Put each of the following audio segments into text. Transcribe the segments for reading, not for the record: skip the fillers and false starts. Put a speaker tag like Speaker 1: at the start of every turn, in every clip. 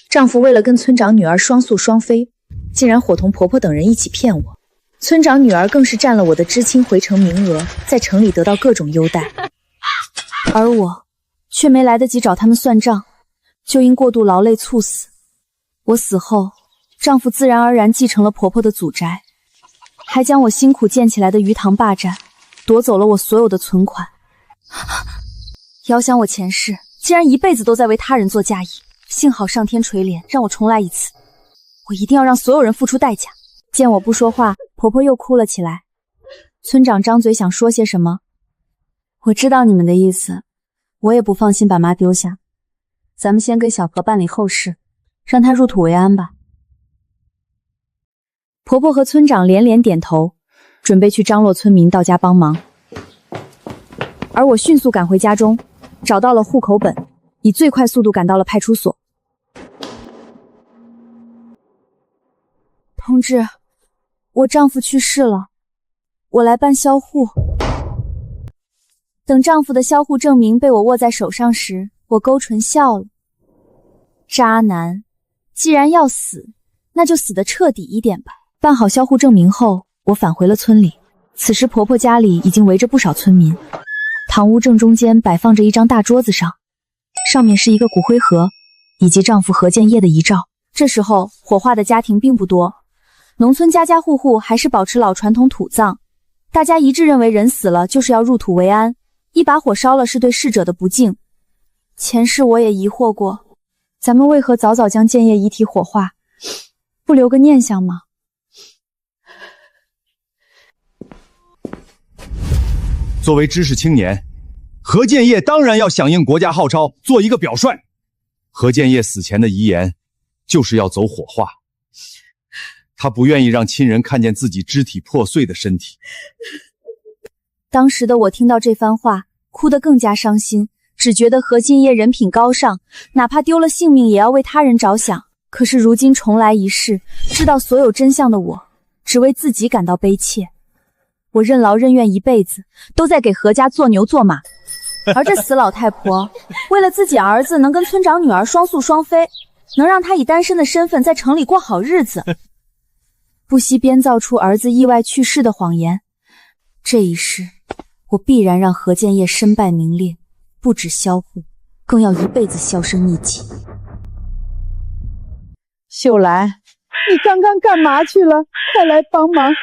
Speaker 1: 丈夫为了跟村长女儿双宿双飞，竟然伙同婆婆等人一起骗我。村长女儿更是占了我的知青回城名额，在城里得到各种优待，而我却没来得及找他们算账，就因过度劳累猝死。我死后，丈夫自然而然继承了婆婆的祖宅，还将我辛苦建起来的鱼塘霸占，夺走了我所有的存款。遥想我前世，竟然一辈子都在为他人做嫁衣，幸好上天垂怜，让我重来一次。我一定要让所有人付出代价。见我不说话，婆婆又哭了起来。村长张嘴想说些什么，我知道你们的意思，我也不放心把妈丢下。咱们先给小婆办理后事，让她入土为安吧。婆婆和村长连连点头，准备去张罗村民到家帮忙。而我迅速赶回家中，找到了户口本，以最快速度赶到了派出所。同志，我丈夫去世了，我来办销户。等丈夫的销户证明被我握在手上时，我勾唇笑了。渣男，既然要死，那就死得彻底一点吧。办好销户证明后，我返回了村里。此时婆婆家里已经围着不少村民，堂屋正中间摆放着一张大桌子上面是一个骨灰盒以及丈夫何建业的遗照。这时候火化的家庭并不多，农村家家户户还是保持老传统土葬，大家一致认为人死了就是要入土为安，一把火烧了是对逝者的不敬。前世我也疑惑过，咱们为何早早将建业遗体火化，不留个念想吗？
Speaker 2: 作为知识青年，何建业当然要响应国家号召，做一个表率。何建业死前的遗言就是要走火化，他不愿意让亲人看见自己肢体破碎的身体。
Speaker 1: 当时的我听到这番话，哭得更加伤心，只觉得何建业人品高尚，哪怕丢了性命也要为他人着想。可是如今重来一世，知道所有真相的我，只为自己感到悲切。我任劳任怨一辈子，都在给何家做牛做马，而这死老太婆为了自己儿子能跟村长女儿双宿双飞，能让他以单身的身份在城里过好日子，不惜编造出儿子意外去世的谎言。这一世，我必然让何建业身败名裂，不止销户，更要一辈子销声匿迹。
Speaker 3: 秀兰，你刚刚干嘛去了？快来帮忙！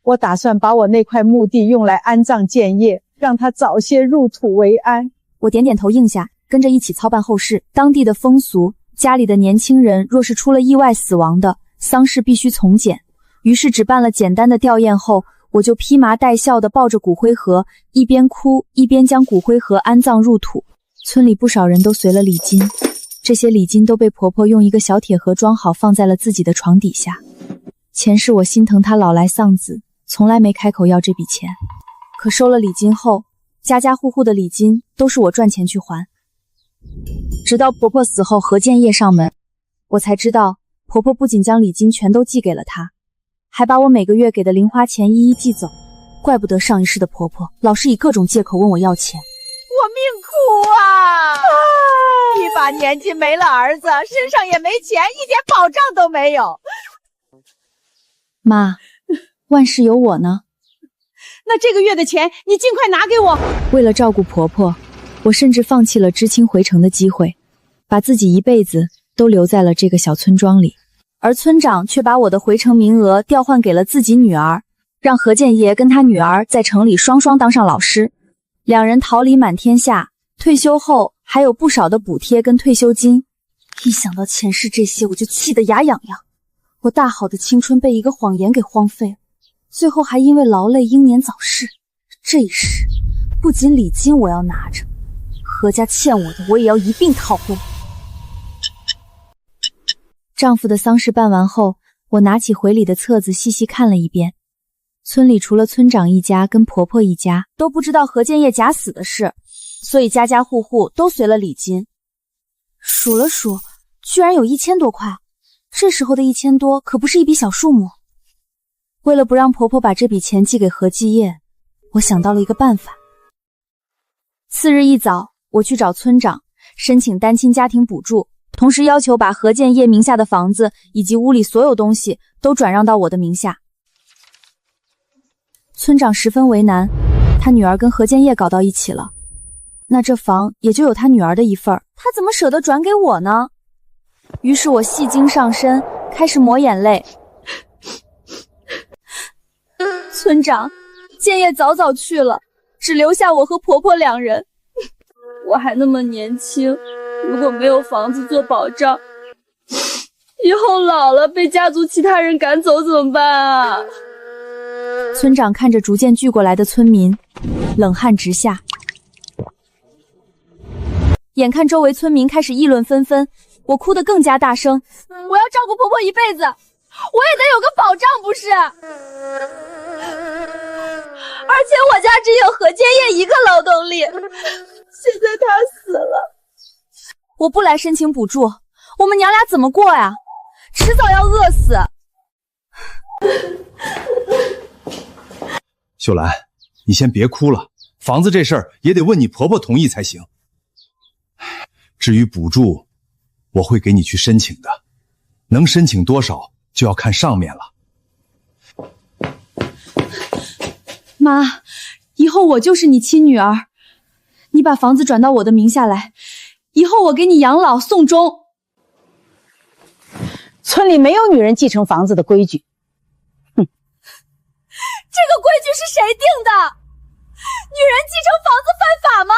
Speaker 3: 我打算把我那块墓地用来安葬建业，让他早些入土为安。
Speaker 1: 我点点头应下，跟着一起操办后事。当地的风俗，家里的年轻人若是出了意外死亡的，丧事必须从简。于是只办了简单的吊唁后，我就披麻戴孝地抱着骨灰盒，一边哭一边将骨灰盒安葬入土。村里不少人都随了礼金，这些礼金都被婆婆用一个小铁盒装好，放在了自己的床底下。前世我心疼她老来丧子，从来没开口要这笔钱，可收了礼金后，家家户户的礼金都是我赚钱去还。直到婆婆死后，何建业上门，我才知道婆婆不仅将礼金全都寄给了她，还把我每个月给的零花钱一一寄走。怪不得上一世的婆婆老是以各种借口问我要钱。
Speaker 4: 我命苦啊！一把年纪没了儿子，身上也没钱，一点保障都没有。
Speaker 1: 妈，万事有我呢。
Speaker 4: 那这个月的钱你尽快拿给我。
Speaker 1: 为了照顾婆婆，我甚至放弃了知青回城的机会，把自己一辈子都留在了这个小村庄里。而村长却把我的回城名额调换给了自己女儿，让何建业跟他女儿在城里双双当上老师，两人桃李满天下，退休后还有不少的补贴跟退休金。一想到前世这些，我就气得牙痒痒。我大好的青春被一个谎言给荒废了，最后还因为劳累英年早逝。这一世，不仅礼金我要拿着，何家欠我的我也要一并讨回来。丈夫的丧事办完后，我拿起回礼的册子细细看了一遍。村里除了村长一家跟婆婆一家都不知道何建业假死的事，所以家家户户都随了礼金。数了数，居然有1000多块。这时候的1000多可不是一笔小数目。为了不让婆婆把这笔钱寄给何继业，我想到了一个办法。次日一早，我去找村长申请单亲家庭补助，同时要求把何建业名下的房子以及屋里所有东西都转让到我的名下。村长十分为难，他女儿跟何建业搞到一起了，那这房也就有他女儿的一份儿，他怎么舍得转给我呢？于是我戏精上身，开始抹眼泪。村长，建业早早去了，只留下我和婆婆2人。我还那么年轻，如果没有房子做保障，以后老了被家族其他人赶走怎么办啊？村长看着逐渐聚过来的村民，冷汗直下。眼看周围村民开始议论纷纷，我哭得更加大声。我要照顾婆婆一辈子，我也得有个保障，不是？而且我家只有何建业一个劳动力，现在他死了，我不来申请补助，我们娘俩怎么过呀？迟早要饿死。
Speaker 2: 秀兰，你先别哭了，房子这事儿也得问你婆婆同意才行。至于补助，我会给你去申请的，能申请多少就要看上面了。
Speaker 1: 妈，以后我就是你亲女儿，你把房子转到我的名下来，以后我给你养老送终。
Speaker 3: 村里没有女人继承房子的规矩。
Speaker 1: 这个规矩是谁定的？女人继承房子犯法吗？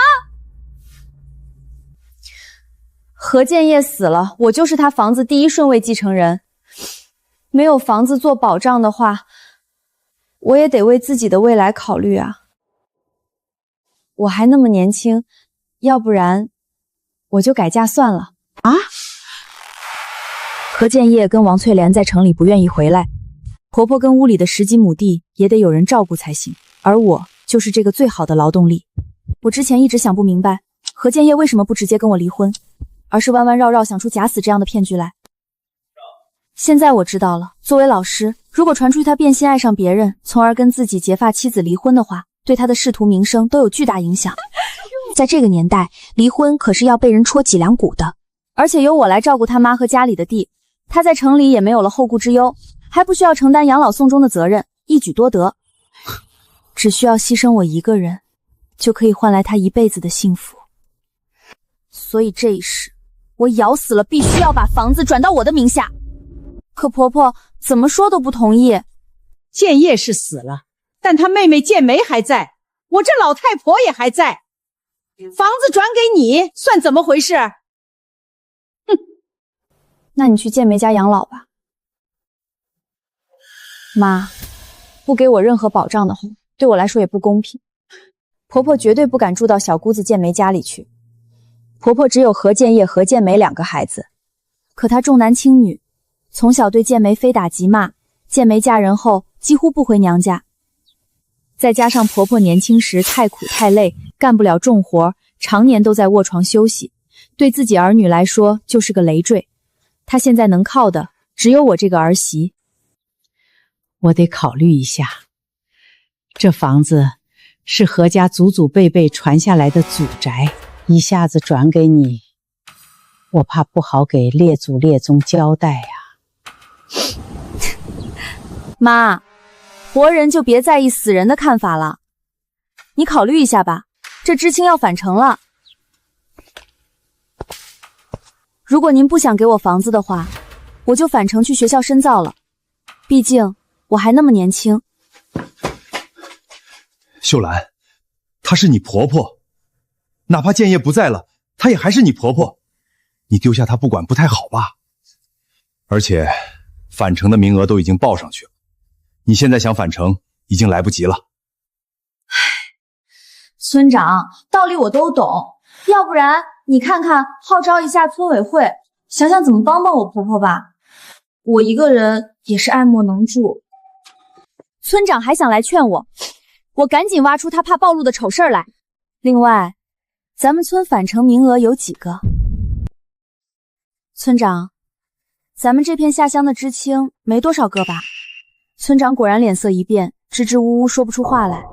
Speaker 1: 何建业死了，我就是他房子第1顺位继承人。没有房子做保障的话，我也得为自己的未来考虑啊。我还那么年轻，要不然我就改嫁算了。
Speaker 3: 啊？
Speaker 1: 何建业跟王翠莲在城里不愿意回来，婆婆跟屋里的10几亩地也得有人照顾才行，而我就是这个最好的劳动力。我之前一直想不明白，何建业为什么不直接跟我离婚，而是弯弯绕绕想出假死这样的骗局来。现在我知道了，作为老师，如果传出去他变心爱上别人，从而跟自己结发妻子离婚的话，对他的仕途名声都有巨大影响。在这个年代，离婚可是要被人戳脊梁骨的。而且由我来照顾他妈和家里的地，他在城里也没有了后顾之忧，还不需要承担养老送终的责任，一举多得。只需要牺牲我一个人，就可以换来他一辈子的幸福。所以这一世，我咬死了必须要把房子转到我的名下。可婆婆怎么说都不同意。
Speaker 3: 建业是死了，但他妹妹建梅还在，我这老太婆也还在。房子转给你，算怎么回事？
Speaker 1: 哼，那你去建梅家养老吧。妈，不给我任何保障的话，对我来说也不公平。婆婆绝对不敢住到小姑子建梅家里去。婆婆只有何建业、何建梅2个孩子，可她重男轻女，从小对建梅非打即骂。建梅嫁人后几乎不回娘家，再加上婆婆年轻时太苦太累，干不了重活，常年都在卧床休息，对自己儿女来说就是个累赘。她现在能靠的只有我这个儿媳。
Speaker 3: 我得考虑一下，这房子是何家祖祖辈辈传下来的祖宅，一下子转给你，我怕不好给列祖列宗交代呀。
Speaker 1: 妈，活人就别在意死人的看法了，你考虑一下吧，这知青要返城了。如果您不想给我房子的话，我就返城去学校深造了，毕竟我还那么年轻。
Speaker 2: 秀兰，她是你婆婆，哪怕建业不在了，她也还是你婆婆，你丢下她不管不太好吧？而且返城的名额都已经报上去了，你现在想返城已经来不及了。
Speaker 1: 村长，道理我都懂，要不然你看看号召一下村委会，想想怎么帮帮我婆婆吧。我一个人也是爱莫能助。村长还想来劝我，我赶紧挖出他怕暴露的丑事儿来。另外，咱们村返城名额有几个？村长，咱们这片下乡的知青没多少个吧？村长果然脸色一变，支支吾吾说不出话来。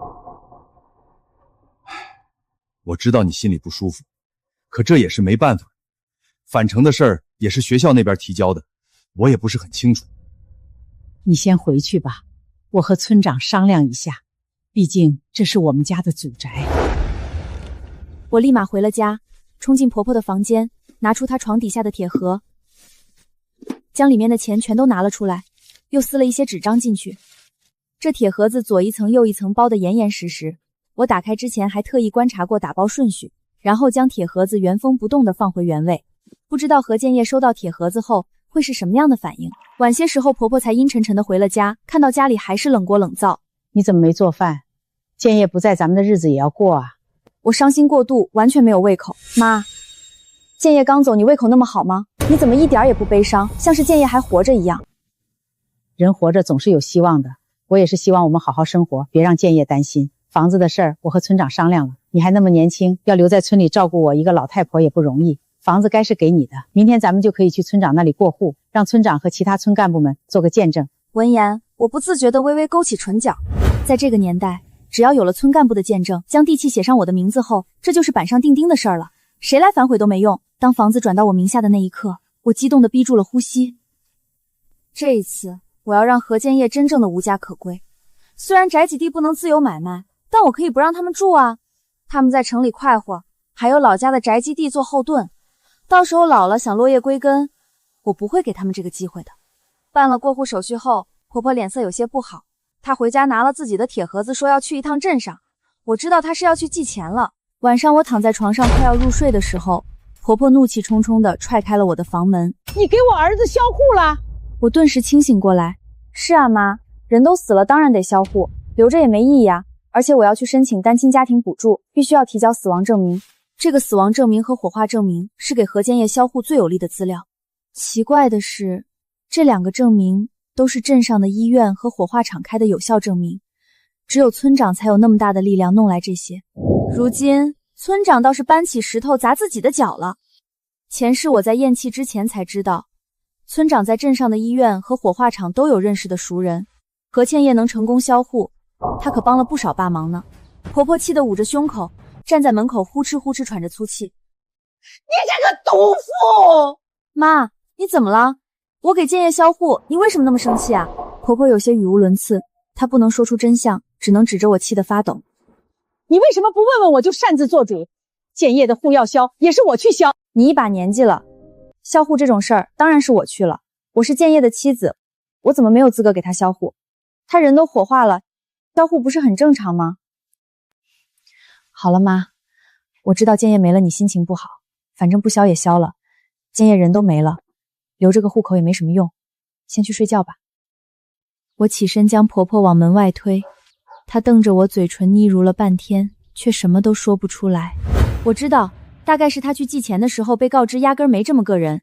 Speaker 2: 我知道你心里不舒服，可这也是没办法。返城的事儿也是学校那边提交的，我也不是很清楚。
Speaker 3: 你先回去吧，我和村长商量一下，毕竟这是我们家的祖宅。
Speaker 1: 我立马回了家，冲进婆婆的房间，拿出她床底下的铁盒，将里面的钱全都拿了出来，又撕了一些纸张进去。这铁盒子左一层右一层包得严严实实，我打开之前还特意观察过打包顺序，然后将铁盒子原封不动地放回原位。不知道何建业收到铁盒子后会是什么样的反应。晚些时候婆婆才阴沉沉地回了家，看到家里还是冷锅冷灶。
Speaker 3: 你怎么没做饭？建业不在，咱们的日子也要过啊。
Speaker 1: 我伤心过度，完全没有胃口。妈，建业刚走，你胃口那么好吗？你怎么一点也不悲伤，像是建业还活着一样？
Speaker 3: 人活着总是有希望的，我也是希望我们好好生活，别让建业担心。房子的事儿我和村长商量了，你还那么年轻，要留在村里照顾我一个老太婆也不容易。房子该是给你的，明天咱们就可以去村长那里过户，让村长和其他村干部们做个见证。
Speaker 1: 闻言，我不自觉地微微勾起唇角。在这个年代，只要有了村干部的见证，将地契写上我的名字后，这就是板上钉钉的事儿了，谁来反悔都没用。当房子转到我名下的那一刻，我激动地逼住了呼吸。这一次，我要让何建业真正的无家可归。虽然宅基地不能自由买卖，但我可以不让他们住啊。他们在城里快活，还有老家的宅基地做后盾。到时候老了想落叶归根，我不会给他们这个机会的。办了过户手续后，婆婆脸色有些不好，她回家拿了自己的铁盒子，说要去一趟镇上。我知道她是要去寄钱了。晚上我躺在床上快要入睡的时候，婆婆怒气冲冲地踹开了我的房门。
Speaker 3: 你给我儿子销户了？
Speaker 1: 我顿时清醒过来。是啊妈，人都死了，当然得销户，留着也没意义啊。而且我要去申请单亲家庭补助，必须要提交死亡证明。这个死亡证明和火化证明是给何建业销户最有利的资料。奇怪的是，这两个证明都是镇上的医院和火化厂开的有效证明，只有村长才有那么大的力量弄来这些。如今村长倒是搬起石头砸自己的脚了。前世我在咽气之前才知道，村长在镇上的医院和火化厂都有认识的熟人，何建业能成功销户，他可帮了不少大忙呢。婆婆气得捂着胸口，站在门口呼哧呼哧喘着粗气。
Speaker 4: 你这个毒妇！
Speaker 1: 妈，你怎么了？我给建业销户，你为什么那么生气啊？婆婆有些语无伦次，她不能说出真相，只能指着我气得发抖。
Speaker 3: 你为什么不问问我就擅自做主？建业的户要销，也是我去销。
Speaker 1: 你一把年纪了，销户这种事儿当然是我去了。我是建业的妻子，我怎么没有资格给他销户？他人都火化了，销户不是很正常吗？好了妈，我知道建业没了你心情不好，反正不销也销了，建业人都没了，留这个户口也没什么用，先去睡觉吧。我起身将婆婆往门外推，她瞪着我，嘴唇腻如了半天，却什么都说不出来。我知道，大概是她去寄钱的时候被告知压根没这么个人。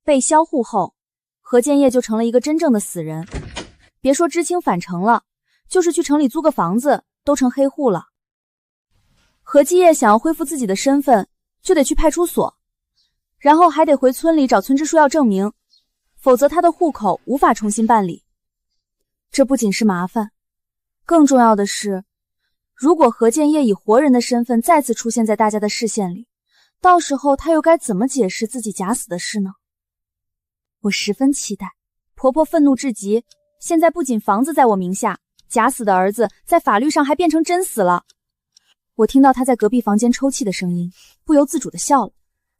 Speaker 1: 被销户后，何建业就成了一个真正的死人，别说知青返城了，就是去城里租个房子都成黑户了。何继业想要恢复自己的身份，就得去派出所，然后还得回村里找村支书要证明，否则他的户口无法重新办理。这不仅是麻烦，更重要的是，如果何建业以活人的身份再次出现在大家的视线里，到时候他又该怎么解释自己假死的事呢？我十分期待。婆婆愤怒至极，现在不仅房子在我名下，假死的儿子在法律上还变成真死了。我听到他在隔壁房间抽泣的声音，不由自主地笑了。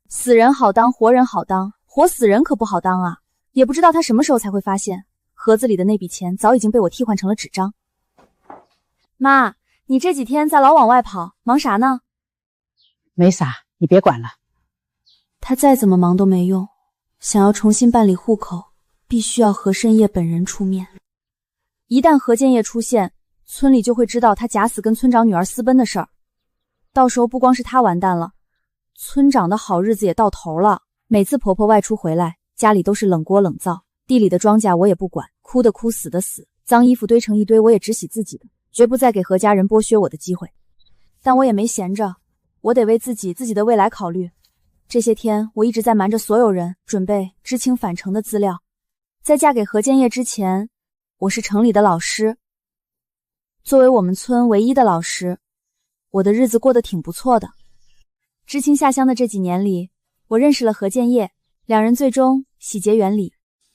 Speaker 1: 死人好当，活人好当，活死人可不好当啊！也不知道他什么时候才会发现，盒子里的那笔钱早已经被我替换成了纸张。妈，你这几天在老往外跑，忙啥呢？
Speaker 3: 没啥，你别管了。
Speaker 1: 他再怎么忙都没用，想要重新办理户口，必须要何慎业本人出面。一旦何建业出现，村里就会知道他假死跟村长女儿私奔的事儿。到时候不光是他完蛋了，村长的好日子也到头了。每次婆婆外出回来，家里都是冷锅冷灶，地里的庄稼我也不管，哭的哭，死的死，脏衣服堆成一堆，我也只洗自己的，绝不再给何家人剥削我的机会。但我也没闲着，我得为自己的未来考虑。这些天我一直在瞒着所有人准备知青返城的资料。在嫁给何建业之前，我是城里的老师，作为我们村唯一的老师，我的日子过得挺不错的。知青下乡的这几年里，我认识了何建业，两人最终喜结连理。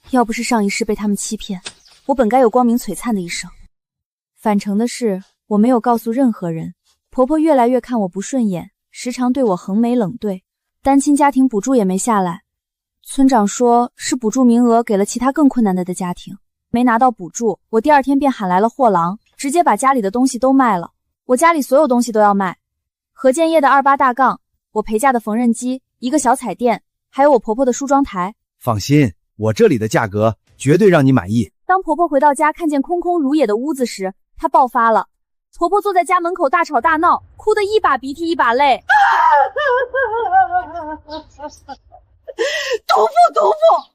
Speaker 1: 要不是上一世被他们欺骗，我本该有光明璀璨的一生。返程的事我没有告诉任何人。婆婆越来越看我不顺眼，时常对我横眉冷对。单亲家庭补助也没下来，村长说是补助名额给了其他更困难的家庭，没拿到补助，我第二天便喊来了货郎，直接把家里的东西都卖了。我家里所有东西都要卖，何建业的28大杠，我陪嫁的缝纫机，一个小彩电，还有我婆婆的梳妆台。
Speaker 2: 放心，我这里的价格绝对让你满意。
Speaker 1: 当婆婆回到家看见空空如也的屋子时，她爆发了。婆婆坐在家门口大吵大闹，哭得一把鼻涕一把泪。
Speaker 4: 毒妇，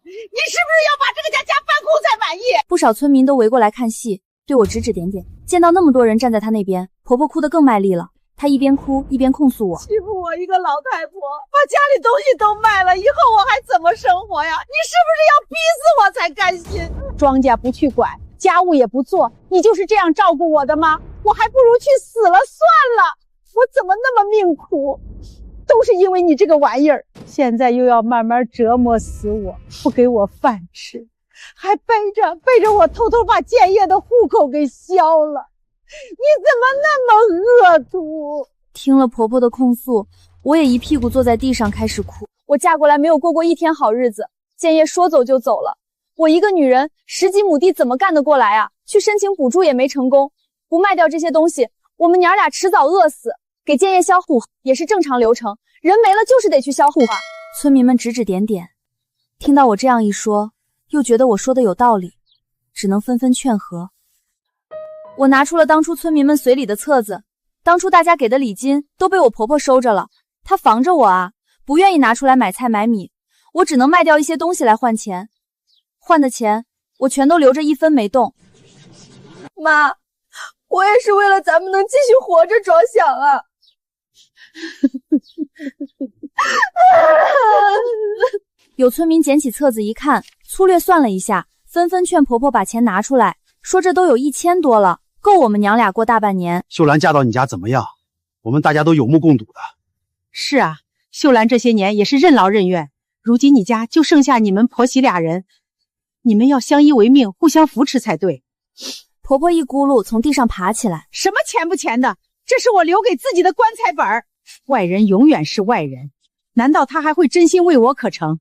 Speaker 4: 你是不是要把这个家搬空才满意？
Speaker 1: 不少村民都围过来看戏，对我指指点点。见到那么多人站在她那边，婆婆哭得更卖力了。她一边哭一边控诉我：
Speaker 4: 欺负我一个老太婆，把家里东西都卖了，以后我还怎么生活呀？你是不是要逼死我才甘心？
Speaker 3: 庄稼不去管，家务也不做，你就是这样照顾我的吗？
Speaker 4: 我还不如去死了算了，我怎么那么命苦？都是因为你这个玩意儿，
Speaker 3: 现在又要慢慢折磨死我，不给我饭吃，
Speaker 4: 还背着我偷偷把建业的户口给销了，你怎么那么恶毒？
Speaker 1: 听了婆婆的控诉，我也一屁股坐在地上开始哭。我嫁过来没有过过一天好日子，建业说走就走了，我一个女人10几亩地怎么干得过来啊？去申请补助也没成功，不卖掉这些东西，我们娘俩迟早饿死。给建业销户也是正常流程，人没了就是得去销户啊。村民们指指点点，听到我这样一说，又觉得我说的有道理，只能纷纷劝和。我拿出了当初村民们随礼的册子，当初大家给的礼金都被我婆婆收着了，她防着我啊，不愿意拿出来买菜买米，我只能卖掉一些东西来换钱，换的钱我全都留着一分没动。
Speaker 4: 妈，我也是为了咱们能继续活着着想啊。
Speaker 1: 有村民捡起册子一看，粗略算了一下，纷纷劝婆婆把钱拿出来，说这都有1000多了，够我们娘俩过大半年。
Speaker 5: 秀兰嫁到你家怎么样？我们大家都有目共睹的。
Speaker 3: 是啊，秀兰这些年也是任劳任怨，如今你家就剩下你们婆媳俩人，你们要相依为命，互相扶持才对。
Speaker 1: 婆婆一咕噜从地上爬起来，
Speaker 3: 什么钱不钱的，这是我留给自己的棺材本儿。外人永远是外人，难道他还会真心为我可成？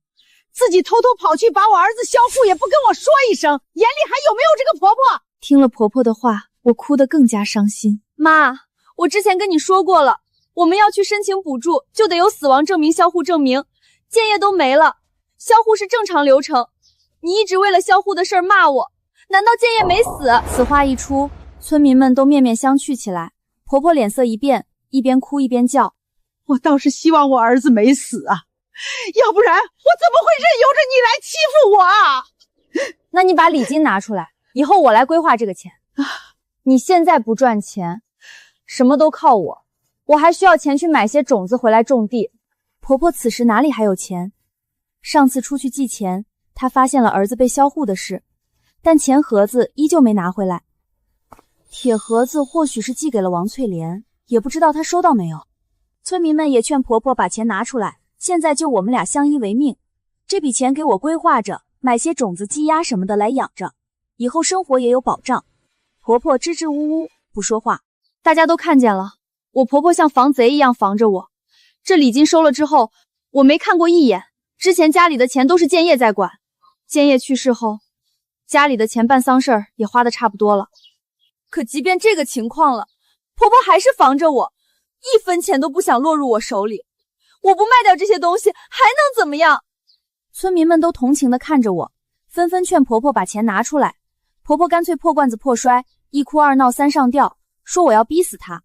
Speaker 3: 自己偷偷跑去把我儿子销户也不跟我说一声，眼里还有没有这个婆婆？
Speaker 1: 听了婆婆的话，我哭得更加伤心。妈，我之前跟你说过了，我们要去申请补助，就得有死亡证明、销户证明，建业都没了，销户是正常流程。你一直为了销户的事儿骂我，难道建业没死？此话一出，村民们都面面相觑起来。婆婆脸色一变，一边哭一边叫：
Speaker 3: 我倒是希望我儿子没死啊，
Speaker 4: 要不然我怎么会任由着你来欺负我啊？
Speaker 1: 那你把礼金拿出来，以后我来规划这个钱。你现在不赚钱，什么都靠我，我还需要钱去买些种子回来种地。婆婆此时哪里还有钱？上次出去寄钱，她发现了儿子被销户的事，但钱盒子依旧没拿回来。铁盒子或许是寄给了王翠莲，也不知道她收到没有。村民们也劝婆婆把钱拿出来，现在就我们俩相依为命，这笔钱给我规划着，买些种子、鸡鸭什么的来养着，以后生活也有保障。婆婆支支吾吾不说话，大家都看见了，我婆婆像防贼一样防着我。这礼金收了之后，我没看过一眼，之前家里的钱都是建业在管，建业去世后，家里的钱办丧事儿也花得差不多了。可即便这个情况了，婆婆还是防着我，一分钱都不想落入我手里。我不卖掉这些东西还能怎么样？村民们都同情地看着我，纷纷劝婆婆把钱拿出来。婆婆干脆破罐子破摔，一哭二闹三上吊，说我要逼死她。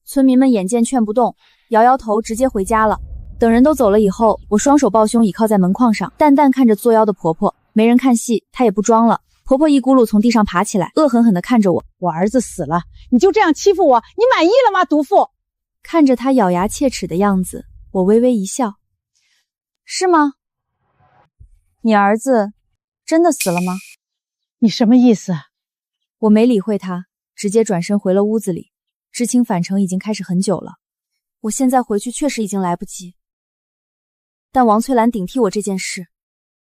Speaker 1: 村民们眼见劝不动，摇摇头直接回家了。等人都走了以后，我双手抱胸倚靠在门框上，淡淡看着作妖的婆婆。没人看戏，她也不装了。婆婆一咕噜从地上爬起来，恶狠狠地看着我。
Speaker 3: 我儿子死了，你就这样欺负我，你满意了吗，毒妇？
Speaker 1: 看着她咬牙切齿的样子，我微微一笑。是吗？你儿子真的死了吗？
Speaker 3: 你什么意思？
Speaker 1: 我没理会他，直接转身回了屋子里。知青返程已经开始很久了，我现在回去确实已经来不及。但王翠兰顶替我这件事，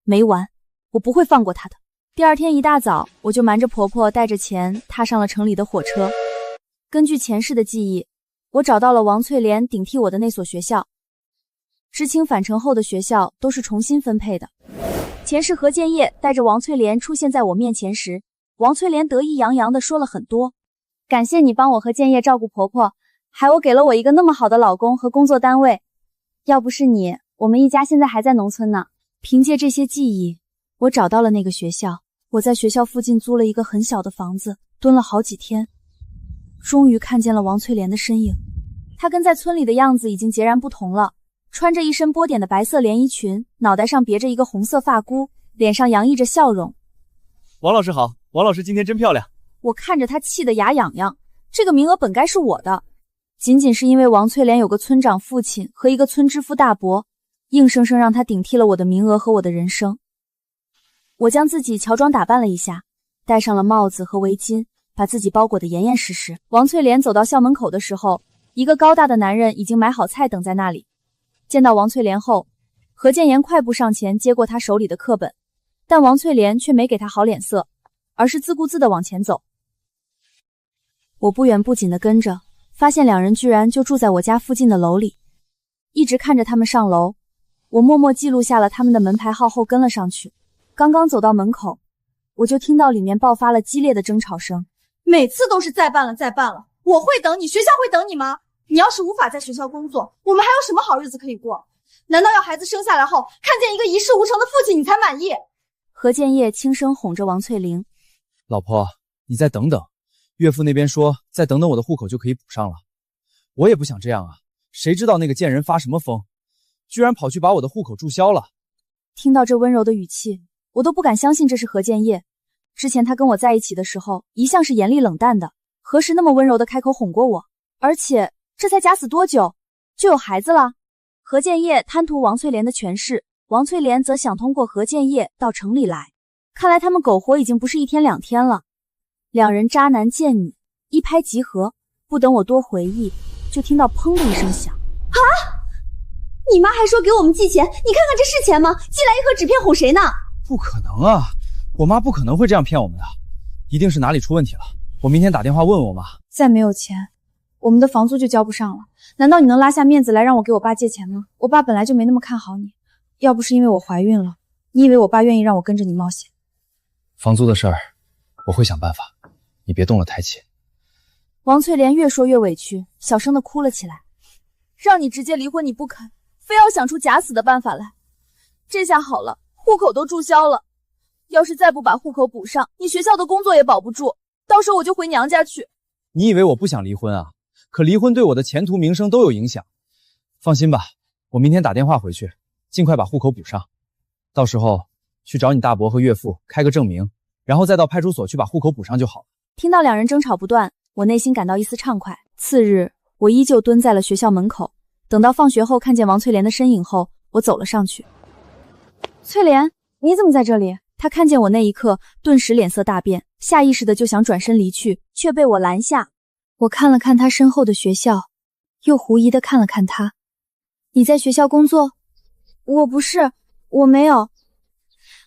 Speaker 1: 没完，我不会放过他的。第二天一大早，我就瞒着婆婆带着钱踏上了城里的火车。根据前世的记忆，我找到了王翠莲顶替我的那所学校。知青返城后的学校都是重新分配的。前世何建业带着王翠莲出现在我面前时，王翠莲得意洋洋地说了很多。感谢你帮我和建业照顾婆婆，还给了我一个那么好的老公和工作单位。要不是你，我们一家现在还在农村呢。凭借这些记忆，我找到了那个学校。我在学校附近租了一个很小的房子，蹲了好几天，终于看见了王翠莲的身影。她跟在村里的样子已经截然不同了，穿着一身波点的白色连衣裙，脑袋上别着一个红色发箍，脸上洋溢着笑容。
Speaker 6: 王老师好，王老师今天真漂亮。
Speaker 1: 我看着她气得牙痒痒，这个名额本该是我的，仅仅是因为王翠莲有个村长父亲和一个村支书大伯，硬生生让她顶替了我的名额和我的人生。我将自己乔装打扮了一下，戴上了帽子和围巾，把自己包裹得严严实实。王翠莲走到校门口的时候，一个高大的男人已经买好菜等在那里。见到王翠莲后，何建言快步上前接过她手里的课本，但王翠莲却没给他好脸色，而是自顾自地往前走。我不远不紧地跟着，发现两人居然就住在我家附近的楼里。一直看着他们上楼，我默默记录下了他们的门牌号后跟了上去。刚刚走到门口，我就听到里面爆发了激烈的争吵声。
Speaker 4: 每次都是再办了再办了，我会等你，学校会等你吗？你要是无法在学校工作，我们还有什么好日子可以过？难道要孩子生下来后看见一个一事无成的父亲你才满意？
Speaker 1: 何建业轻声哄着王翠玲。
Speaker 6: 老婆，你再等等，岳父那边说再等等我的户口就可以补上了。我也不想这样啊，谁知道那个贱人发什么疯，居然跑去把我的户口注销了。
Speaker 1: 听到这温柔的语气，我都不敢相信这是何建业。之前他跟我在一起的时候，一向是严厉冷淡的，何时那么温柔的开口哄过我？而且这才假死多久，就有孩子了？何建业贪图王翠莲的权势，王翠莲则想通过何建业到城里来。看来他们苟活已经不是一天两天了。两人渣男贱女，一拍即合。不等我多回忆，就听到砰的一声响。
Speaker 4: 啊！你妈还说给我们寄钱，你看看这是钱吗？寄来一盒纸片哄谁呢？
Speaker 6: 不可能啊，我妈不可能会这样骗我们的，一定是哪里出问题了。我明天打电话问我妈。
Speaker 1: 再没有钱，我们的房租就交不上了。难道你能拉下面子来让我给我爸借钱吗？我爸本来就没那么看好你，要不是因为我怀孕了，你以为我爸愿意让我跟着你冒险？
Speaker 6: 房租的事儿，我会想办法，你别动了胎气。
Speaker 1: 王翠莲越说越委屈，小声地哭了起来。让你直接离婚你不肯，非要想出假死的办法来。这下好了，户口都注销了，要是再不把户口补上，你学校的工作也保不住，到时候我就回娘家去。
Speaker 6: 你以为我不想离婚啊？可离婚对我的前途名声都有影响。放心吧，我明天打电话回去，尽快把户口补上，到时候去找你大伯和岳父开个证明，然后再到派出所去把户口补上就好了。
Speaker 1: 听到两人争吵不断，我内心感到一丝畅快。次日，我依旧蹲在了学校门口，等到放学后看见王翠莲的身影后，我走了上去。翠莲，你怎么在这里？她看见我那一刻，顿时脸色大变，下意识的就想转身离去，却被我拦下。我看了看她身后的学校，又狐疑的看了看她。你在学校工作？我不是，我没有。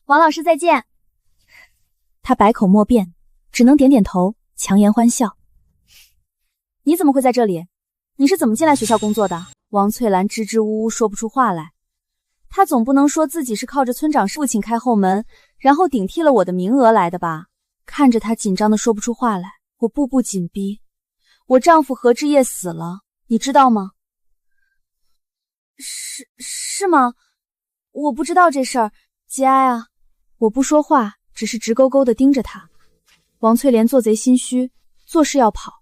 Speaker 1: 王老师再见。她百口莫辩，只能点点头，强颜欢笑。你怎么会在这里？你是怎么进来学校工作的？王翠兰支支吾吾说不出话来。她总不能说自己是靠着村长父亲开后门，然后顶替了我的名额来的吧？看着她紧张的说不出话来，我步步紧逼。我丈夫何志业死了，你知道吗？是吗？我不知道这事儿，节哀啊。我不说话，只是直勾勾的盯着她。王翠莲做贼心虚，做事要跑。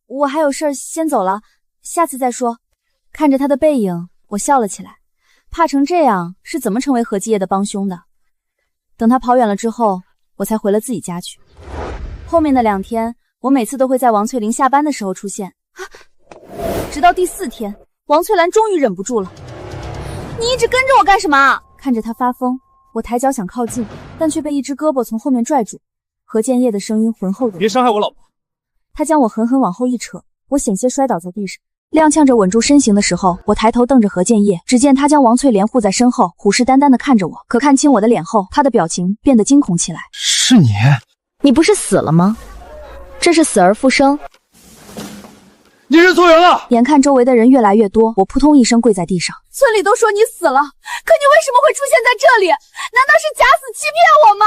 Speaker 1: 我还有事儿先走了，下次再说。看着她的背影，我笑了起来。怕成这样，是怎么成为何继业的帮凶的？等他跑远了之后，我才回了自己家去。后面的2天，我每次都会在王翠玲下班的时候出现。直到第4天，王翠兰终于忍不住了。你一直跟着我干什么？看着她发疯，我抬脚想靠近，但却被一只胳膊从后面拽住。何建业的声音浑厚的，
Speaker 6: 别伤害我老婆。
Speaker 1: 他将我狠狠往后一扯，我险些摔倒在地上。踉跄着稳住身形的时候，我抬头瞪着何建业，只见他将王翠莲护在身后，虎视眈眈地看着我。可看清我的脸后，他的表情变得惊恐起来。
Speaker 6: 是你？
Speaker 1: 你不是死了吗？这是死而复生。
Speaker 6: 你认错人了！
Speaker 1: 眼看周围的人越来越多，我扑通一声跪在地上。
Speaker 4: 村里都说你死了，可你为什么会出现在这里？难道是假死欺骗我吗？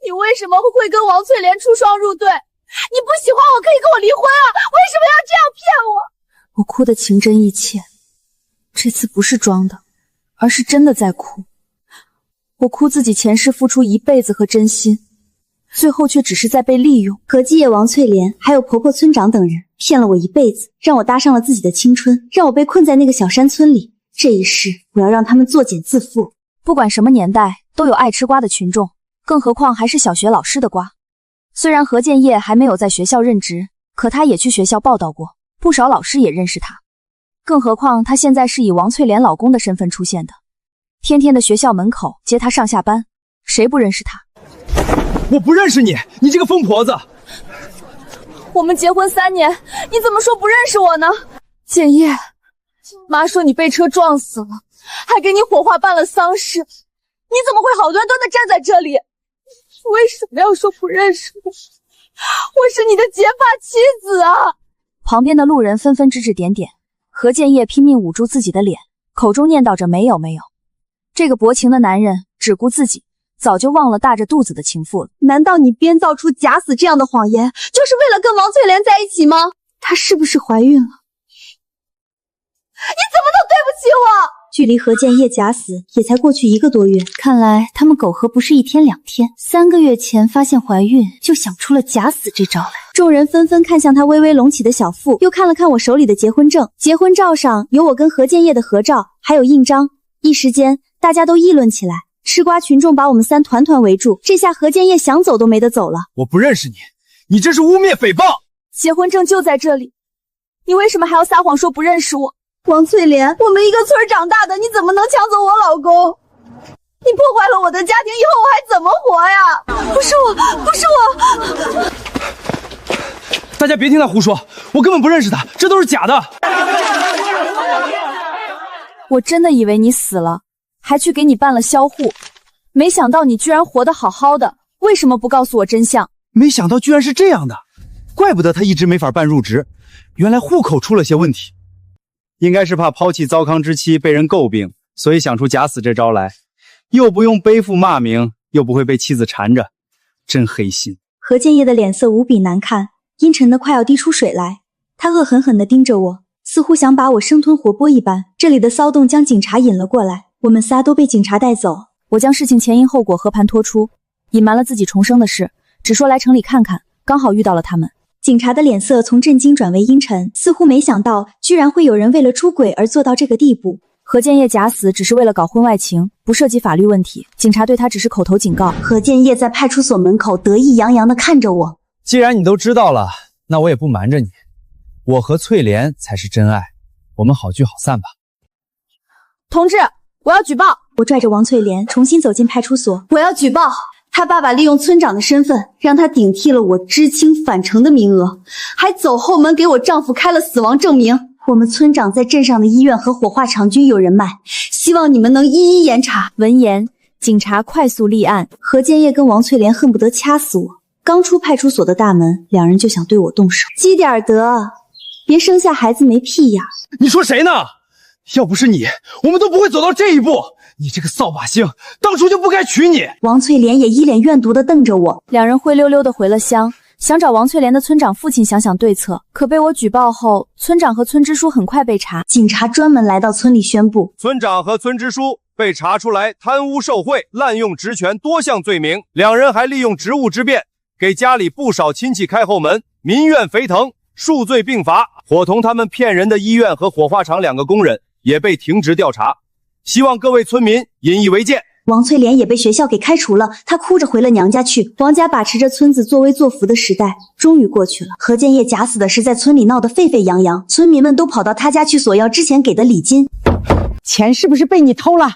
Speaker 4: 你为什么会跟王翠莲出双入对？你不喜欢我可以跟我离婚啊，为什么要这样骗我？
Speaker 1: 我哭得情真意切，这次不是装的，而是真的在哭。我哭自己前世付出一辈子和真心，最后却只是在被利用。
Speaker 7: 何继业、王翠莲还有婆婆、村长等人骗了我一辈子，让我搭上了自己的青春，让我被困在那个小山村里。这一世，我要让他们作茧自缚。
Speaker 1: 不管什么年代，都有爱吃瓜的群众，更何况还是小学老师的瓜。虽然何建业还没有在学校任职，可他也去学校报道过，不少老师也认识他。更何况他现在是以王翠莲老公的身份出现的，天天的学校门口接他上下班，谁不认识他？
Speaker 6: 我不认识你，你这个疯婆子！
Speaker 4: 我们结婚3年，你怎么说不认识我呢？建业，妈说你被车撞死了，还给你火化办了丧事，你怎么会好端端的站在这里？为什么要说不认识我？我是你的结发妻子啊！
Speaker 1: 旁边的路人纷纷指指点点，何建业拼命捂住自己的脸，口中念叨着没有没有。这个薄情的男人只顾自己，早就忘了大着肚子的情妇了。
Speaker 7: 难道你编造出假死这样的谎言，就是为了跟王翠莲在一起吗？她是不是怀孕了？
Speaker 4: 你怎么能对不起我？
Speaker 7: 距离何建业假死也才过去1个多月，看来他们苟合不是1天2天，3个月前发现怀孕就想出了假死这招来。众人纷纷看向他微微隆起的小腹，又看了看我手里的结婚证，结婚照上有我跟何建业的合照，还有印章。一时间大家都议论起来，吃瓜群众把我们3团团围住，这下何建业想走都没得走了。
Speaker 6: 我不认识你，你这是污蔑诽谤！
Speaker 4: 结婚证就在这里，你为什么还要撒谎说不认识我？
Speaker 7: 王翠莲，
Speaker 4: 我们一个村长大的，你怎么能抢走我老公？你破坏了我的家庭，以后我还怎么活呀？不是我，不是我！
Speaker 6: 大家别听他胡说，我根本不认识他，这都是假的。
Speaker 1: 我真的以为你死了，还去给你办了销户，没想到你居然活得好好的，为什么不告诉我真相？
Speaker 2: 没想到居然是这样的，怪不得他一直没法办入职，原来户口出了些问题。应该是怕抛弃糟糠之妻被人诟病，所以想出假死这招来，又不用背负骂名，又不会被妻子缠着，真黑心。
Speaker 7: 何建业的脸色无比难看，阴沉的快要滴出水来。他恶狠狠地盯着我，似乎想把我生吞活剥一般。这里的骚动将警察引了过来，我们仨都被警察带走。
Speaker 1: 我将事情前因后果和盘托出，隐瞒了自己重生的事，只说来城里看看，刚好遇到了他们。
Speaker 7: 警察的脸色从震惊转为阴沉，似乎没想到居然会有人为了出轨而做到这个地步。
Speaker 1: 何建业假死只是为了搞婚外情，不涉及法律问题，警察对他只是口头警告。
Speaker 7: 何建业在派出所门口得意洋洋地看着我。
Speaker 6: 既然你都知道了，那我也不瞒着你，我和翠莲才是真爱，我们好聚好散吧。
Speaker 4: 同志，我要举报！
Speaker 7: 我拽着王翠莲重新走进派出所，
Speaker 4: 我要举报！
Speaker 7: 他爸爸利用村长的身份，让他顶替了我知青返城的名额，还走后门给我丈夫开了死亡证明。我们村长在镇上的医院和火化场均有人脉，希望你们能一一严查。
Speaker 1: 闻言，警察快速立案。
Speaker 7: 何建业跟王翠莲恨不得掐死我。刚出派出所的大门，两人就想对我动手。积点德，别生下孩子没屁眼。
Speaker 6: 你说谁呢？要不是你，我们都不会走到这一步。你这个扫把星，当初就不该娶你。
Speaker 7: 王翠莲也一脸怨毒地瞪着我。
Speaker 1: 两人灰溜溜地回了乡，想找王翠莲的村长父亲想想对策，可被我举报后，村长和村支书很快被查。
Speaker 7: 警察专门来到村里宣布，
Speaker 2: 村长和村支书被查出来贪污受贿、滥用职权多项罪名，两人还利用职务之便给家里不少亲戚开后门，民怨沸腾，数罪并罚。伙同他们骗人的医院和火化场2个工人也被停职调查。希望各位村民引以为戒。
Speaker 7: 王翠莲也被学校给开除了，她哭着回了娘家去。王家把持着村子作威作福的时代终于过去了。何建业假死的事在村里闹得沸沸扬扬，村民们都跑到他家去索要之前给的礼金。
Speaker 3: 钱是不是被你偷了？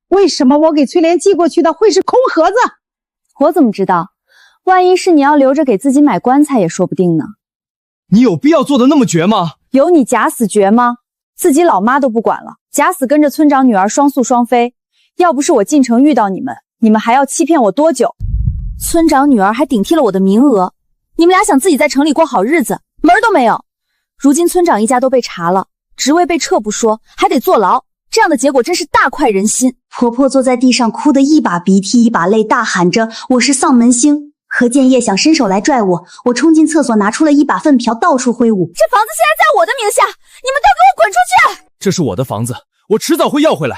Speaker 3: 为什么我给翠莲寄过去的会是空盒子？
Speaker 1: 我怎么知道？万一是你要留着给自己买棺材也说不定呢。
Speaker 6: 你有必要做的那么绝吗？
Speaker 1: 有你假死绝吗？自己老妈都不管了，假死跟着村长女儿双宿双飞。要不是我进城遇到你们，你们还要欺骗我多久？村长女儿还顶替了我的名额，你们俩想自己在城里过好日子，门儿都没有。如今村长一家都被查了，职位被撤不说，还得坐牢，这样的结果真是大快人心。
Speaker 7: 婆婆坐在地上哭得一把鼻涕一把泪，大喊着我是丧门星。何建业想伸手来拽我，我冲进厕所拿出了一把粪瓢到处挥舞。
Speaker 4: 这房子现在在我的名下，你们都给我滚出去！
Speaker 6: 这是我的房子，我迟早会要回来。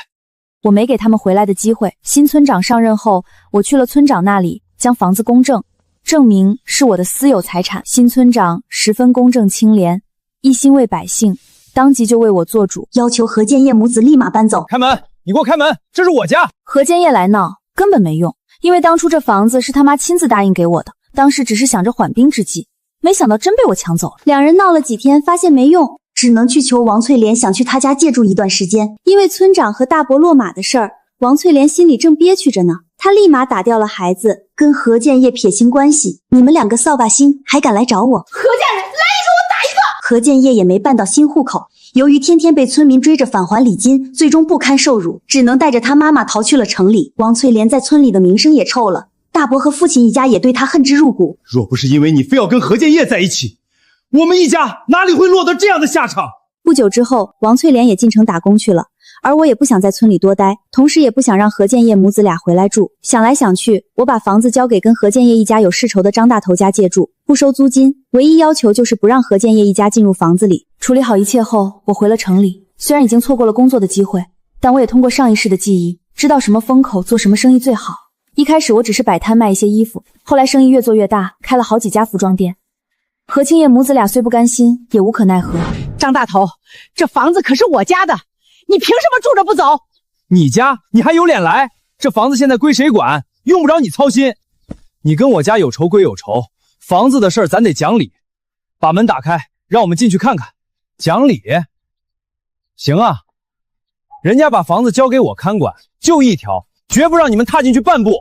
Speaker 1: 我没给他们回来的机会。新村长上任后，我去了村长那里，将房子公证，证明是我的私有财产。新村长十分公正清廉，一心为百姓，当即就为我做主，
Speaker 7: 要求何建业母子立马搬走。
Speaker 6: 开门，你给我开门，这是我家。
Speaker 1: 何建业来闹根本没用，因为当初这房子是他妈亲自答应给我的，当时只是想着缓兵之计，没想到真被我抢走了。
Speaker 7: 两人闹了几天，发现没用，只能去求王翠莲，想去他家借住一段时间。因为村长和大伯落马的事儿，王翠莲心里正憋屈着呢，她立马打掉了孩子，跟何建业撇清关系。你们两个扫把星还敢来找我？
Speaker 4: 何家人，来一个我打一个！
Speaker 7: 何建业也没办到新户口，由于天天被村民追着返还礼金，最终不堪受辱，只能带着他妈妈逃去了城里。王翠莲在村里的名声也臭了，大伯和父亲一家也对他恨之入骨。
Speaker 2: 若不是因为你非要跟何建业在一起，我们一家哪里会落得这样的下场？
Speaker 1: 不久之后，王翠莲也进城打工去了，而我也不想在村里多待，同时也不想让何建业母子俩回来住。想来想去，我把房子交给跟何建业一家有世仇的张大头家借住，不收租金，唯一要求就是不让何建业一家进入房子里。处理好一切后，我回了城里。虽然已经错过了工作的机会，但我也通过上一世的记忆，知道什么风口做什么生意最好。一开始我只是摆摊卖一些衣服，后来生意越做越大，开了好几家服装店。何清叶母子俩虽不甘心，也无可奈何。
Speaker 3: 张大头，这房子可是我家的，你凭什么住着不走？
Speaker 6: 你家？你还有脸来？这房子现在归谁管？用不着你操心。你跟我家有仇归有仇，房子的事儿咱得讲理。把门打开，让我们进去看看。讲理？行啊，人家把房子交给我看管，就一条，绝不让你们踏进去半步。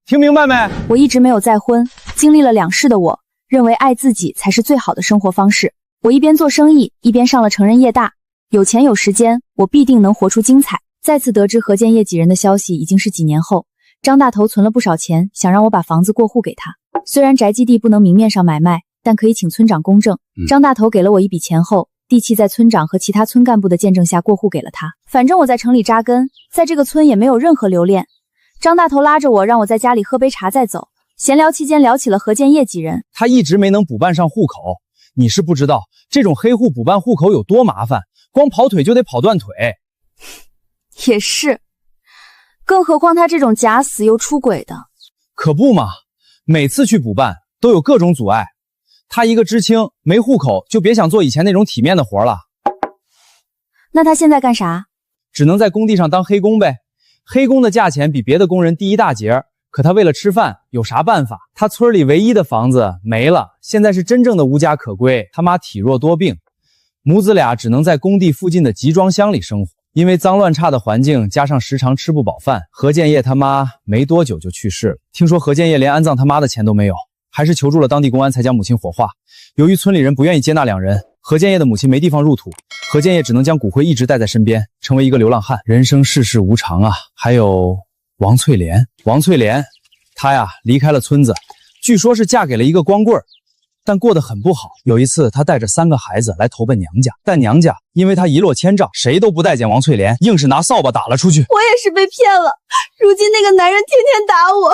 Speaker 6: 听明白没？
Speaker 1: 我一直没有再婚，经历了2世的我，认为爱自己才是最好的生活方式。我一边做生意，一边上了成人业大，有钱有时间，我必定能活出精彩。再次得知何建业几人的消息，已经是几年后。张大头存了不少钱，想让我把房子过户给他。虽然宅基地不能明面上买卖，但可以请村长公证。张大头给了我一笔钱后，地契在村长和其他村干部的见证下过户给了他。反正我在城里扎根，在这个村也没有任何留恋。张大头拉着我，让我在家里喝杯茶再走。闲聊期间聊起了何建业几人，
Speaker 6: 他一直没能补办上户口。你是不知道，这种黑户补办户口有多麻烦，光跑腿就得跑断腿。
Speaker 1: 也是，更何况他这种假死又出轨的。
Speaker 6: 可不嘛，每次去补办都有各种阻碍。他一个知青，没户口就别想做以前那种体面的活了。
Speaker 1: 那他现在干啥？
Speaker 6: 只能在工地上当黑工呗。黑工的价钱比别的工人低一大截，可他为了吃饭有啥办法？他村里唯一的房子没了，现在是真正的无家可归。他妈体弱多病，母子俩只能在工地附近的集装箱里生活。因为脏乱差的环境，加上时常吃不饱饭，何建业他妈没多久就去世了。听说何建业连安葬他妈的钱都没有，还是求助了当地公安才将母亲火化。由于村里人不愿意接纳两人，何建业的母亲没地方入土，何建业只能将骨灰一直带在身边，成为一个流浪汉。人生世事无常啊！还有王翠莲，她呀离开了村子，据说是嫁给了一个光棍，但过得很不好。有一次，她带着3个孩子来投奔娘家，但娘家因为她一落千丈，谁都不待见王翠莲，硬是拿扫把打了出去。
Speaker 4: 我也是被骗了，如今那个男人天天打我。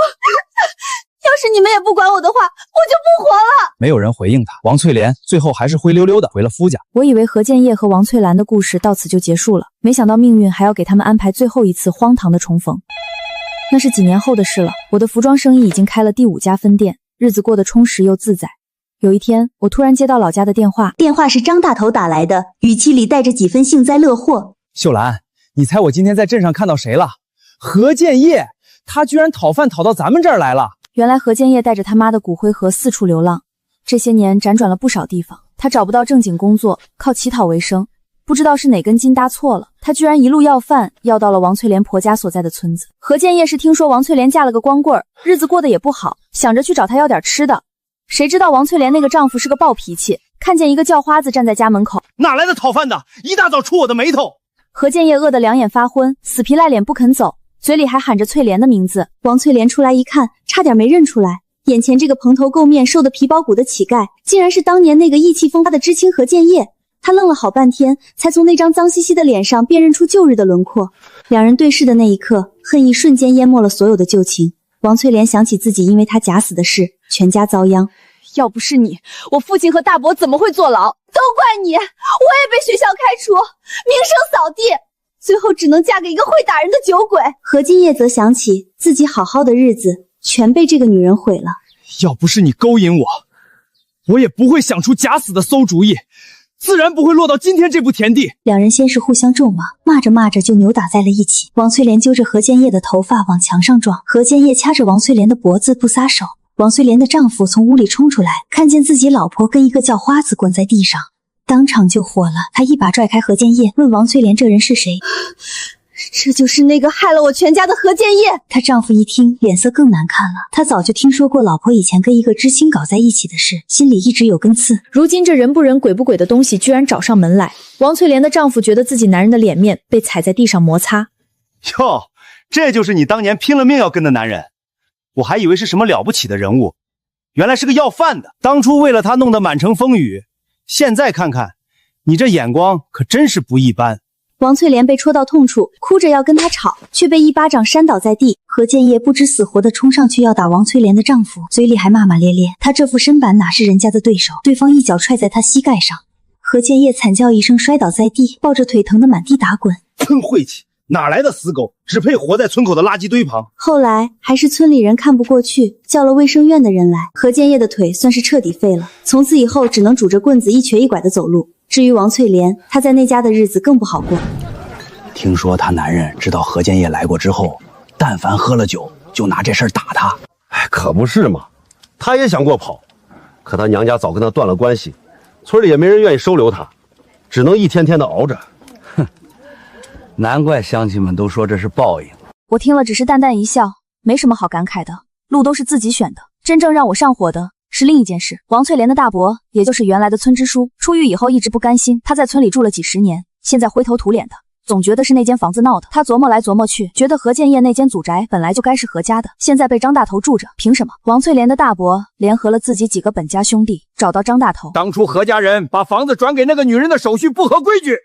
Speaker 4: 要是你们也不管我的话，我就不活了。
Speaker 6: 没有人回应他，王翠莲最后还是灰溜溜的回了夫家。
Speaker 1: 我以为何建业和王翠兰的故事到此就结束了，没想到命运还要给他们安排最后一次荒唐的重逢。那是几年后的事了，我的服装生意已经开了第5家分店，日子过得充实又自在。有一天，我突然接到老家的电话，
Speaker 7: 电话是张大头打来的，语气里带着几分幸灾乐祸。
Speaker 6: 秀兰，你猜我今天在镇上看到谁了？何建业，他居然讨饭讨到咱们这儿来了。
Speaker 1: 原来何建业带着他妈的骨灰盒四处流浪，这些年辗转了不少地方，他找不到正经工作，靠乞讨为生。不知道是哪根筋搭错了，他居然一路要饭，要到了王翠莲婆家所在的村子。何建业是听说王翠莲嫁了个光棍，日子过得也不好，想着去找她要点吃的。谁知道王翠莲那个丈夫是个暴脾气，
Speaker 4: 看见一个叫花子站在家门口。
Speaker 5: 哪来的讨饭的？一大早触我的眉头。
Speaker 4: 何建业饿得两眼发昏，死皮赖脸不肯走，嘴里还喊着翠莲的名字。
Speaker 7: 王翠莲出来一看，差点没认出来，眼前这个蓬头垢面、瘦得皮包骨的乞丐，竟然是当年那个意气风发的知青何建业。他愣了好半天，才从那张脏兮兮的脸上辨认出旧日的轮廓。两人对视的那一刻，恨意瞬间淹没了所有的旧情。王翠莲想起自己因为他假死的事，全家遭殃。
Speaker 4: 要不是你，我父亲和大伯怎么会坐牢？都怪你，我也被学校开除，名声扫地，最后只能嫁给一个会打人的酒鬼。
Speaker 7: 何建业则想起自己好好的日子全被这个女人毁了。
Speaker 6: 要不是你勾引我，我也不会想出假死的馊主意，自然不会落到今天这步田地。
Speaker 7: 两人先是互相咒骂，骂着骂着就扭打在了一起。王翠莲揪着何建业的头发往墙上撞，何建业掐着王翠莲的脖子不撒手。王翠莲的丈夫从屋里冲出来，看见自己老婆跟一个叫花子滚在地上，当场就火了。他一把拽开何建业，问王翠莲这人是谁。
Speaker 4: 这就是那个害了我全家的何建业。
Speaker 7: 她丈夫一听，脸色更难看了。他早就听说过老婆以前跟一个知青搞在一起的事，心里一直有根刺。
Speaker 1: 如今这人不人鬼不鬼的东西居然找上门来，王翠莲的丈夫觉得自己男人的脸面被踩在地上摩擦。
Speaker 2: 哟，这就是你当年拼了命要跟的男人，我还以为是什么了不起的人物，原来是个要饭的。当初为了他弄得满城风雨，现在看看，你这眼光可真是不一般。
Speaker 7: 王翠莲被戳到痛处，哭着要跟他吵，却被一巴掌扇倒在地。何建业不知死活地冲上去要打王翠莲的丈夫，嘴里还骂骂咧咧。他这副身板哪是人家的对手？对方一脚踹在他膝盖上，何建业惨叫一声摔倒在地，抱着腿疼得满地打滚。
Speaker 2: 真晦气，哪来的死狗，只配活在村口的垃圾堆旁。
Speaker 7: 后来还是村里人看不过去，叫了卫生院的人来。何建业的腿算是彻底废了，从此以后只能拄着棍子一瘸一拐地走路。至于王翠莲，她在那家的日子更不好过。
Speaker 5: 听说她男人知道何建业来过之后，但凡喝了酒就拿这事儿打他。
Speaker 8: 哎，可不是嘛，他也想过跑，可他娘家早跟他断了关系，村里也没人愿意收留他，只能一天天的熬着。
Speaker 5: 哼，难怪乡亲们都说这是报应。
Speaker 4: 我听了只是淡淡一笑，没什么好感慨的，路都是自己选的。真正让我上火的是另一件事。王翠莲的大伯，也就是原来的村支书，出狱以后一直不甘心，他在村里住了几十年，现在灰头土脸的，总觉得是那间房子闹的。他琢磨来琢磨去，觉得何建业那间祖宅本来就该是何家的，现在被张大头住着，凭什么？王翠莲的大伯联合了自己几个本家兄弟，找到张大头。
Speaker 2: 当初何家人把房子转给那个女人的手续不合规矩，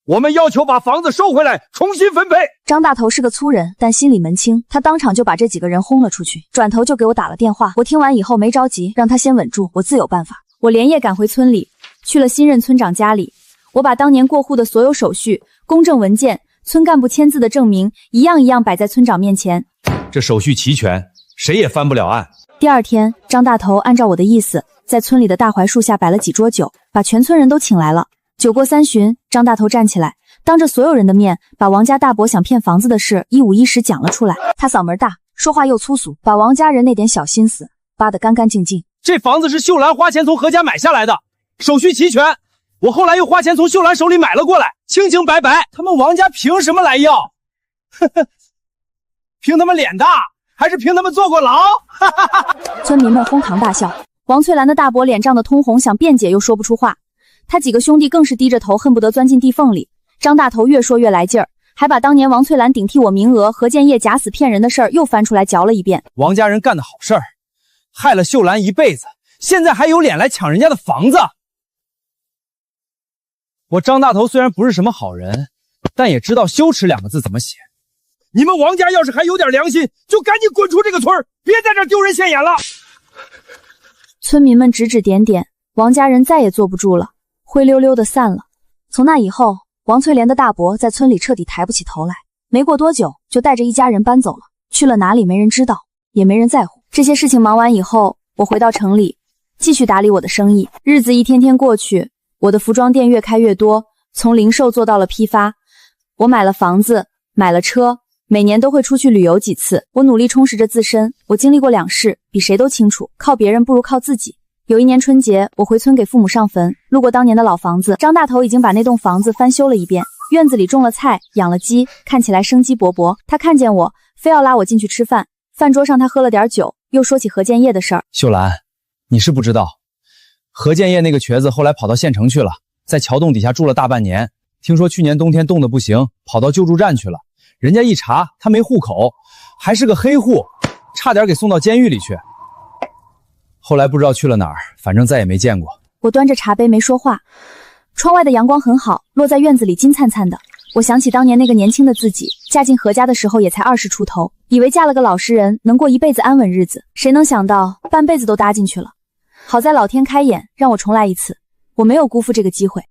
Speaker 2: 我们要求把房子收回来，重新分配。
Speaker 4: 张大头是个粗人，但心里门清，他当场就把这几个人轰了出去，转头就给我打了电话。我听完以后没着急，让他先稳住，我自有办法。我连夜赶回村里，去了新任村长家里，我把当年过户的所有手续、公证文件、村干部签字的证明，一样一样摆在村长面前。
Speaker 2: 这手续齐全，谁也翻不了案。
Speaker 4: 第二天，张大头按照我的意思，在村里的大槐树下摆了几桌酒，把全村人都请来了。酒过三巡，张大头站起来，当着所有人的面，把王家大伯想骗房子的事一五一十讲了出来。他嗓门大，说话又粗俗，把王家人那点小心思扒得干干净净。
Speaker 6: 这房子是秀兰花钱从何家买下来的，手续齐全，我后来又花钱从秀兰手里买了过来，清清白白。他们王家凭什么来要？呵呵，凭他们脸大，还是凭他们坐过牢？
Speaker 4: 村民们哄堂大笑。王翠兰的大伯脸涨得通红，想辩解又说不出话。他几个兄弟更是低着头，恨不得钻进地缝里。张大头越说越来劲儿，还把当年王翠兰顶替我名额、何建业假死骗人的事儿又翻出来嚼了一遍。
Speaker 6: 王家人干的好事儿，害了秀兰一辈子，现在还有脸来抢人家的房子。我张大头虽然不是什么好人，但也知道羞耻两个字怎么写。你们王家要是还有点良心，就赶紧滚出这个村，别在这丢人现眼了。
Speaker 4: 村民们指指点点，王家人再也坐不住了，灰溜溜的散了。从那以后，王翠莲的大伯在村里彻底抬不起头来，没过多久就带着一家人搬走了，去了哪里没人知道，也没人在乎。这些事情忙完以后，我回到城里，继续打理我的生意。日子一天天过去，我的服装店越开越多，从零售做到了批发。我买了房子，买了车，每年都会出去旅游几次。我努力充实着自身，我经历过两世，比谁都清楚，靠别人不如靠自己。有一年春节，我回村给父母上坟，路过当年的老房子，张大头已经把那栋房子翻修了一遍，院子里种了菜，养了鸡，看起来生机勃勃。他看见我，非要拉我进去吃饭。饭桌上他喝了点酒，又说起何建业的事儿。
Speaker 6: 秀兰，你是不知道，何建业那个瘸子后来跑到县城去了，在桥洞底下住了大半年。听说去年冬天冻得不行，跑到救助站去了。人家一查，他没户口，还是个黑户，差点给送到监狱里去。后来不知道去了哪儿，反正再也没见过。
Speaker 7: 我端着茶杯没说话。窗外的阳光很好，落在院子里金灿灿的。我想起当年那个年轻的自己，嫁进何家的时候也才20出头，以为嫁了个老实人能过一辈子安稳日子，谁能想到半辈子都搭进去了。好在老天开眼，让我重来一次，我没有辜负这个机会。